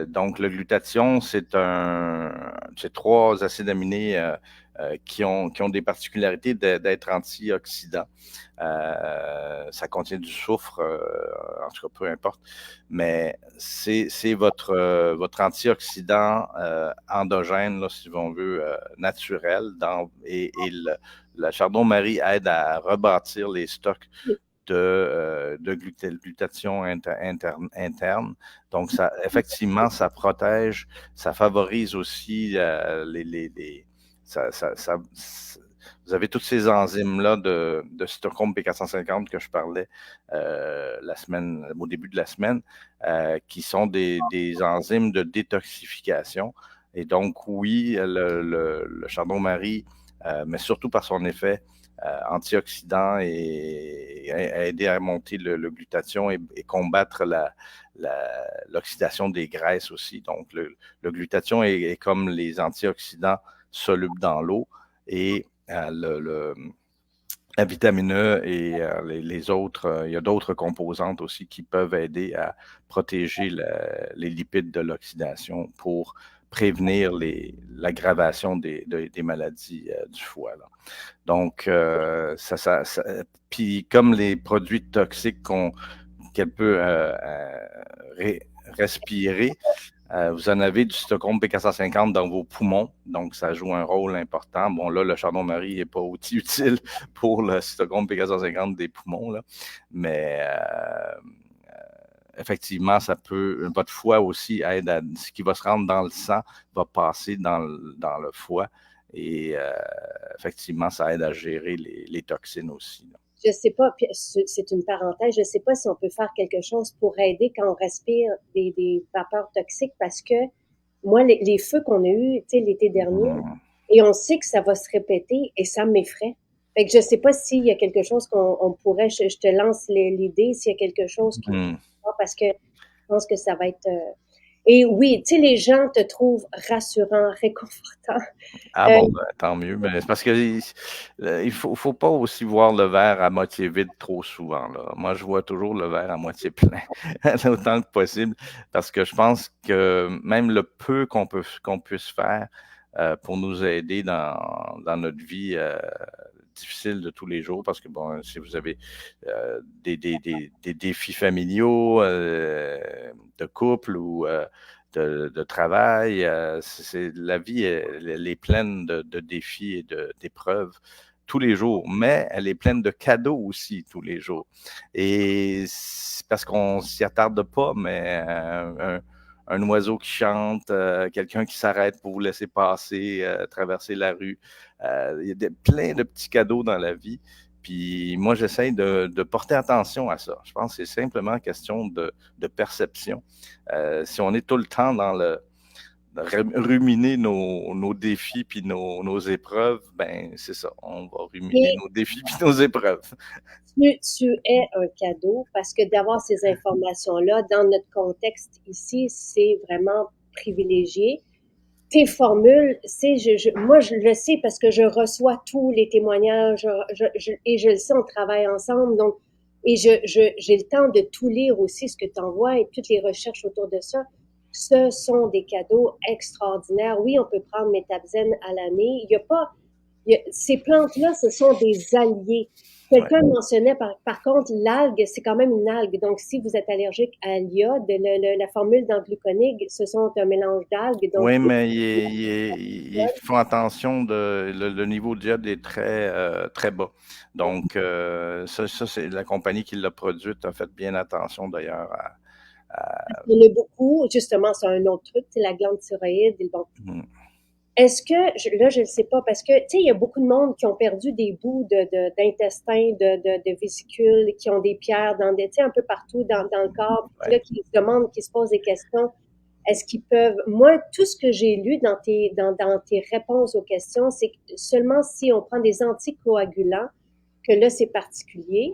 Donc, le glutathion, c'est 3 acides aminés qui ont des particularités d'être antioxydants. Ça contient du soufre, en tout cas, peu importe, mais c'est votre antioxydant endogène, là, si on veut, naturel, et la Chardon-Marie aide à rebâtir les stocks de glutathion interne. Donc, effectivement, ça protège, ça favorise aussi vous avez toutes ces enzymes-là de cytochrome P450 que je parlais au début de la semaine, qui sont des enzymes de détoxification. Et donc, oui, le chardon-marie, mais surtout par son effet antioxydant et aider à monter le glutathion et combattre l'oxydation des graisses aussi. Donc, le glutathion est comme les antioxydants solubles dans l'eau et la vitamine E et les autres, il y a d'autres composantes aussi qui peuvent aider à protéger les lipides de l'oxydation pour prévenir l'aggravation des maladies du foie, là. Donc, puis comme les produits toxiques qu'elle peut respirer, vous en avez du cytochrome P450 dans vos poumons, donc ça joue un rôle important. Bon, là, le chardon-marie n'est pas aussi utile pour le cytochrome P450 des poumons, là, mais effectivement, votre foie aussi aide à ce qui va se rendre dans le sang, va passer dans le foie et effectivement, ça aide à gérer les toxines aussi, là. Je sais pas, c'est une parenthèse, je sais pas si on peut faire quelque chose pour aider quand on respire des vapeurs toxiques parce que moi, les feux qu'on a eus, tu sais, l'été dernier, et on sait que ça va se répéter et ça m'effraie. Fait que je sais pas s'il y a quelque chose qu'on pourrait, je te lance l'idée, s'il y a quelque chose parce que je pense que ça va être, et oui, tu sais, les gens te trouvent rassurant, réconfortant. Ah bon, ben, tant mieux. Mais c'est parce que il faut pas aussi voir le verre à moitié vide trop souvent, là. Moi, je vois toujours le verre à moitié plein, autant que possible, parce que je pense que même le peu qu'on puisse faire pour nous aider dans notre vie difficile de tous les jours, parce que bon, si vous avez des défis familiaux, de couple ou de travail. La vie, elle est pleine de défis et d'épreuves tous les jours, mais elle est pleine de cadeaux aussi tous les jours. Et c'est parce qu'on s'y attarde pas, mais un oiseau qui chante, quelqu'un qui s'arrête pour vous laisser passer, traverser la rue. Il y a plein de petits cadeaux dans la vie. Puis moi, j'essaye de porter attention à ça. Je pense que c'est simplement question de perception. Si on est tout le temps dans ruminer nos défis puis nos épreuves, ben c'est ça. On va ruminer Et nos défis puis nos épreuves. tu es un cadeau parce que d'avoir ces informations-là dans notre contexte ici, c'est vraiment privilégié. tes formules, moi, je le sais parce que je reçois tous les témoignages et je le sais, on travaille ensemble. Donc, et j'ai le temps de tout lire aussi, ce que tu envoies et toutes les recherches autour de ça. Ce sont des cadeaux extraordinaires. Oui, on peut prendre Métabzen à l'année. Il y a pas, ces plantes-là, ce sont des alliés. Ouais. Quelqu'un mentionnait, par contre, l'algue, c'est quand même une algue. Donc, si vous êtes allergique à l'iode, la formule d'angluconig, ce sont un mélange d'algues. Donc, Oui, mais ils font attention le niveau d'iode est très bas. Donc, ça, c'est la compagnie qui l'a produite a fait bien attention d'ailleurs il y en a beaucoup. Justement, c'est un autre truc, c'est la glande thyroïde. Bon. Hmm. Est-ce que, là, je ne sais pas, parce que, tu sais, il y a beaucoup de monde qui ont perdu des bouts d'intestin, de vésicules, qui ont des pierres tu sais, un peu partout dans le corps, puis là, Ouais. qui se demandent, qui se posent des questions. Est-ce qu'ils peuvent, moi, tout ce que j'ai lu dans tes réponses aux questions, c'est que seulement si on prend des anticoagulants, que là, c'est particulier,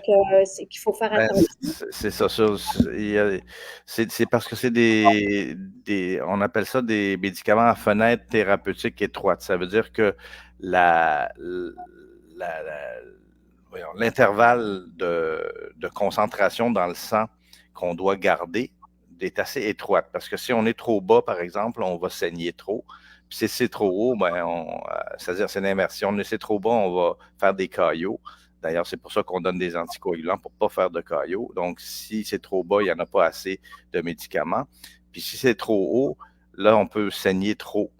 qu'il faut faire Ben, attention. c'est ça. C'est parce que c'est on appelle ça des médicaments à fenêtre thérapeutique étroite. Ça veut dire que l'intervalle de concentration dans le sang qu'on doit garder est assez étroite. Parce que si on est trop bas, par exemple, on va saigner trop. Puis si c'est trop haut, c'est-à-dire c'est l'inverse. Si on est trop bas, on va faire des caillots. D'ailleurs, c'est pour ça qu'on donne des anticoagulants pour ne pas faire de caillots. Donc, si c'est trop bas, il n'y en a pas assez de médicaments. Puis si c'est trop haut, là, on peut saigner trop.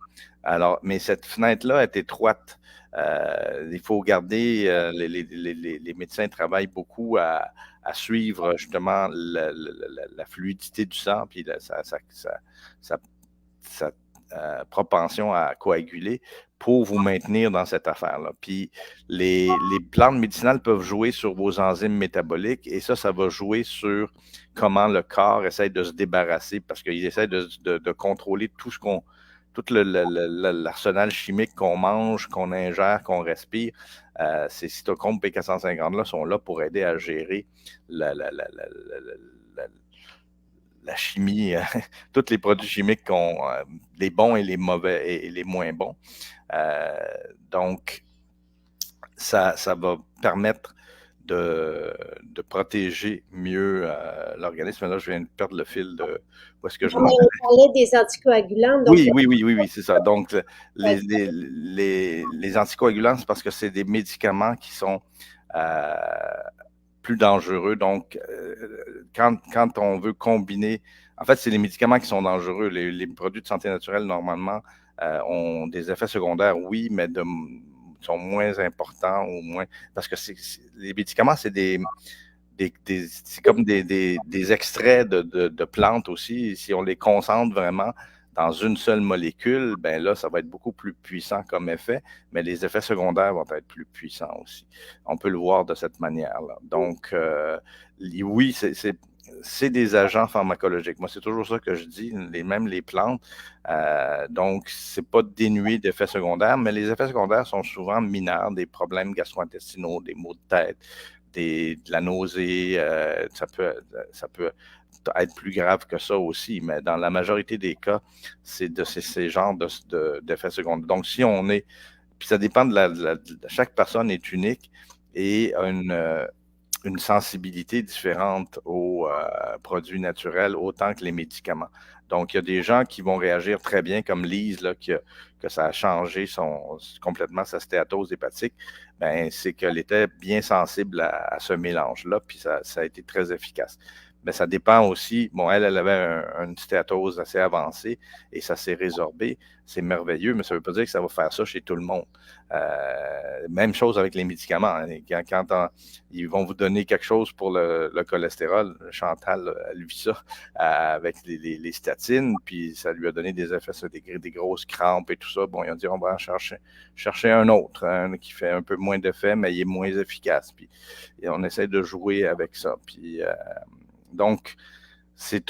Alors, mais cette fenêtre-là est étroite. Il faut garder, les médecins travaillent beaucoup à suivre justement la fluidité du sang, puis sa propension à coaguler pour vous maintenir dans cette affaire-là. Puis les plantes médicinales peuvent jouer sur vos enzymes métaboliques et ça va jouer sur comment le corps essaie de se débarrasser parce qu'il essaie de contrôler tout l'arsenal chimique qu'on mange, qu'on ingère, qu'on respire. Ces cytochromes P450-là sont là pour aider à gérer la, la, la, la, la la chimie, tous les produits chimiques les bons et les mauvais et les moins bons. Donc, ça va permettre de protéger mieux l'organisme. Là, je viens de perdre le fil de où est-ce que je m'en On parlait des anticoagulants, donc Oui, c'est ça. Donc, les anticoagulants, c'est parce que c'est des médicaments qui sont plus dangereux. Donc, quand on veut combiner, en fait, c'est les médicaments qui sont dangereux. Les produits de santé naturelle, normalement, ont des effets secondaires, oui, mais sont moins importants ou moins. Parce que les médicaments, c'est c'est comme des extraits de plantes aussi. Si on les concentre vraiment dans une seule molécule, ben là, ça va être beaucoup plus puissant comme effet, mais les effets secondaires vont être plus puissants aussi. On peut le voir de cette manière-là. Donc, oui, c'est des agents pharmacologiques. Moi, c'est toujours ça que je dis, même les plantes. Donc, c'est pas dénué d'effets secondaires, mais les effets secondaires sont souvent mineurs, des problèmes gastro-intestinaux, des maux de tête, de la nausée, ça peut être plus grave que ça aussi, mais dans la majorité des cas, c'est ces genres d'effets secondaires. Donc, si on est, puis ça dépend chaque personne est unique et a une sensibilité différente aux produits naturels autant que les médicaments. Donc, il y a des gens qui vont réagir très bien, comme Lise, là, que ça a changé complètement sa stéatose hépatique. Ben, c'est qu'elle était bien sensible à ce mélange-là, puis ça a été très efficace. Mais ça dépend aussi, bon, elle avait une stéatose assez avancée et ça s'est résorbé. C'est merveilleux, mais ça ne veut pas dire que ça va faire ça chez tout le monde. Même chose avec les médicaments. Hein. Quand ils vont vous donner quelque chose pour le cholestérol, Chantal, elle vit ça avec les statines, puis ça lui a donné des effets, des grosses crampes et tout ça. Bon, ils ont dit, on va en chercher un autre, qui fait un peu moins d'effet, mais il est moins efficace. Puis et on essaie de jouer avec ça. Puis donc, c'est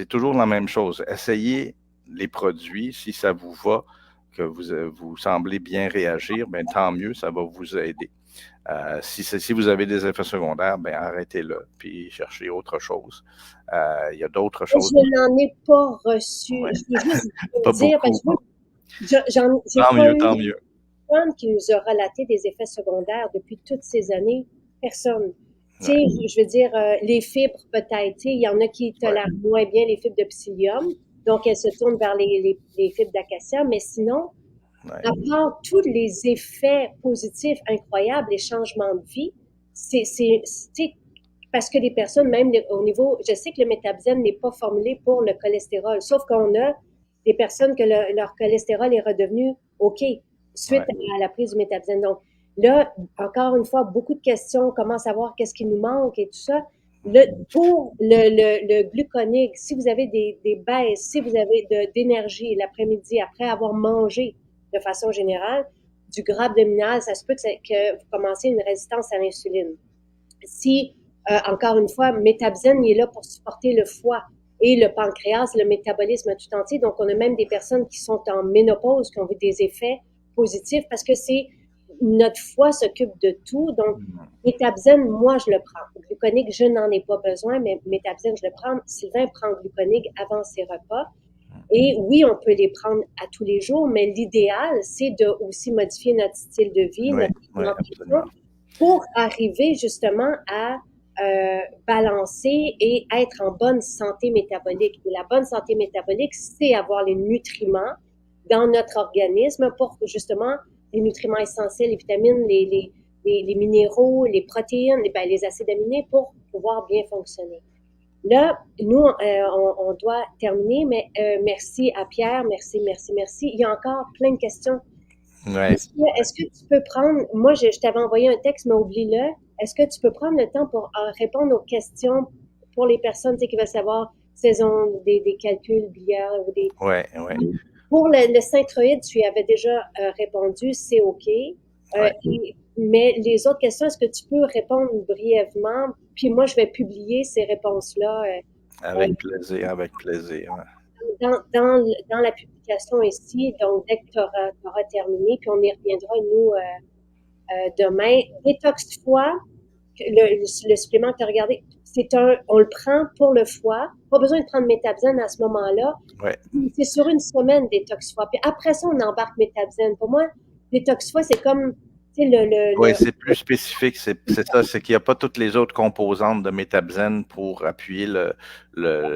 toujours la même chose. Essayez les produits. Si ça vous va, que vous semblez bien réagir, ben tant mieux, ça va vous aider. Si vous avez des effets secondaires, ben arrêtez-le, puis cherchez autre chose. Il y a d'autres choses. Je n'en ai pas reçu. Ouais. Je veux juste Pas dire, parce beaucoup. que j'ai Tant pas mieux, eu tant mieux. personne qui nous a relaté des effets secondaires depuis toutes ces années. Personne. Tu sais, je veux dire, les fibres, peut-être. Tu sais, il y en a qui tolèrent moins bien les fibres de psyllium, donc elles se tournent vers les fibres d'acacia, mais sinon, à part tous les effets positifs incroyables, les changements de vie, tu sais, parce que les personnes, même au niveau, je sais que le métabzène n'est pas formulé pour le cholestérol, sauf qu'on a des personnes que leur cholestérol est redevenu OK suite à la prise du métabzène. Donc là, encore une fois, beaucoup de questions, comment savoir qu'est-ce qui nous manque et tout ça. Pour le gluconique, si vous avez des baisses, si vous avez d'énergie l'après-midi après avoir mangé de façon générale, du gras abdominal, ça se peut que vous commencez une résistance à l'insuline. Si, encore une fois, métabzène, il est là pour supporter le foie et le pancréas, le métabolisme tout entier. Donc, on a même des personnes qui sont en ménopause, qui ont vu des effets positifs parce que notre foie s'occupe de tout. Donc, métabzène, moi, je le prends. Gluconique, je n'en ai pas besoin, mais métabzène, je le prends. Sylvain prend gluconique avant ses repas. Et oui, on peut les prendre à tous les jours, mais l'idéal, c'est de aussi modifier notre style de vie, notre alimentation, pour arriver justement à balancer et être en bonne santé métabolique. Et la bonne santé métabolique, c'est avoir les nutriments dans notre organisme pour justement les nutriments essentiels, les vitamines, les minéraux, les protéines, les acides aminés pour pouvoir bien fonctionner. Là, nous, on doit terminer, mais merci à Pierre, merci. Il y a encore plein de questions. Ouais. Est-ce que tu peux prendre, moi je t'avais envoyé un texte, mais oublie-le. Est-ce que tu peux prendre le temps pour répondre aux questions pour les personnes qui veulent savoir saison des calculs biliaires ou des. Ouais. Pour le synthroïde, tu y avais déjà répondu, c'est OK. Mais les autres questions, est-ce que tu peux répondre brièvement? Puis moi, je vais publier ces réponses-là. Avec plaisir, avec plaisir. Dans la publication ici, donc dès que tu auras terminé, puis on y reviendra, nous, demain. Détox foie, le supplément que tu as regardé, on le prend pour le foie. Pas besoin de prendre métabzène à ce moment-là. C'est sur une semaine, détox foie. Puis après ça, on embarque métabzène. Pour moi, détox foie, c'est comme oui, c'est plus spécifique. C'est ça, c'est qu'il n'y a pas toutes les autres composantes de métabzène pour appuyer le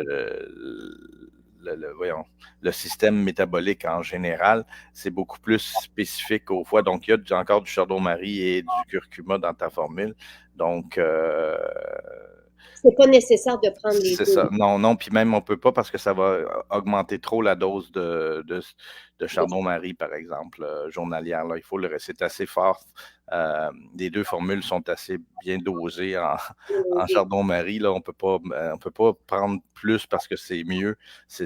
système métabolique en général. C'est beaucoup plus spécifique au foie. Donc, il y a encore du chardon-marie et du curcuma dans ta formule. Donc, c'est pas nécessaire de prendre les deux. C'est ça. Non, puis même on peut pas parce que ça va augmenter trop la dose de chardon-marie, par exemple, journalière. Là, c'est assez fort. Les deux formules sont assez bien dosées en chardon-marie. Là, on peut pas prendre plus parce que c'est mieux. C'est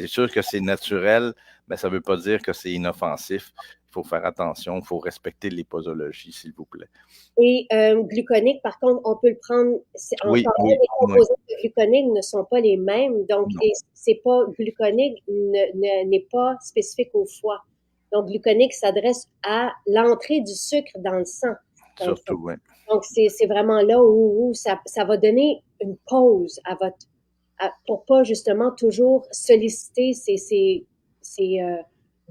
sûr que c'est naturel, mais ça veut pas dire que c'est inoffensif. Il faut faire attention, il faut respecter les posologies, s'il vous plaît. Et gluconique, par contre, on peut le prendre. Les composants de gluconique ne sont pas les mêmes. Donc, c'est pas gluconique n'est pas spécifique au foie. Donc, gluconique s'adresse à l'entrée du sucre dans le sang. Surtout, oui. Donc, c'est vraiment là où ça va donner une pause pour pas justement toujours solliciter ces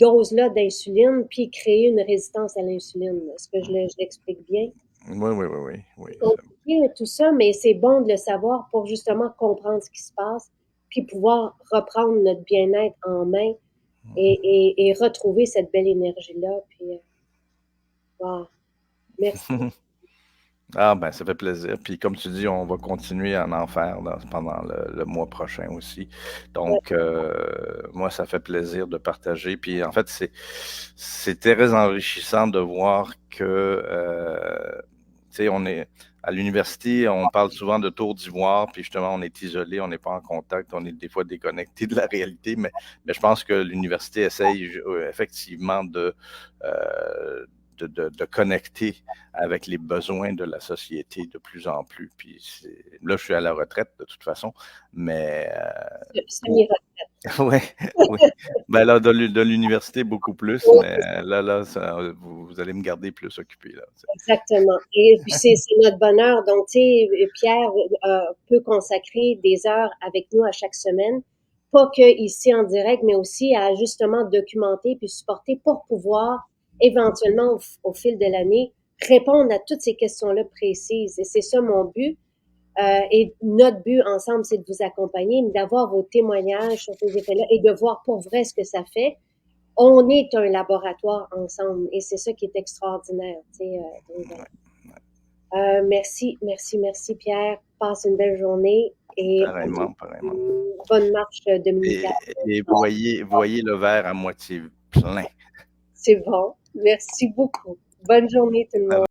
doses-là d'insuline puis créer une résistance à l'insuline. Est-ce que je l'explique bien? Oui. C'est tout ça, mais c'est bon de le savoir pour justement comprendre ce qui se passe, puis pouvoir reprendre notre bien-être en main et retrouver cette belle énergie-là. Puis, wow. Merci. Ah, ben, ça fait plaisir. Puis, comme tu dis, on va continuer à en faire pendant le mois prochain aussi. Donc, moi, ça fait plaisir de partager. Puis, en fait, c'est très enrichissant de voir que, tu sais, on est à l'université, on parle souvent de tour d'ivoire, puis justement, on est isolé, on n'est pas en contact, on est des fois déconnecté de la réalité, mais je pense que l'université essaye effectivement de connecter avec les besoins de la société de plus en plus. Puis là, je suis à la retraite de toute façon, mais Oui, oui. Ben là, de l'université, beaucoup plus, Oui, mais c'est ça. là, vous allez me garder plus occupé, là. Exactement. Et puis c'est notre bonheur. Donc, tu sais, Pierre peut consacrer des heures avec nous à chaque semaine, pas que ici en direct, mais aussi à justement documenter puis supporter pour pouvoir éventuellement au fil de l'année répondre à toutes ces questions-là précises. Et c'est ça mon but. Et notre but ensemble, c'est de vous accompagner, d'avoir vos témoignages sur ces effets-là et de voir pour vrai ce que ça fait. On est un laboratoire ensemble et c'est ça qui est extraordinaire. Tu sais, donc voilà. Ouais, Merci, merci, merci Pierre. Passe une belle journée et pareillement, pareillement. bonne marche dominicale. Et voyez le verre à moitié plein. C'est bon. Merci beaucoup. Bonne journée tout le monde.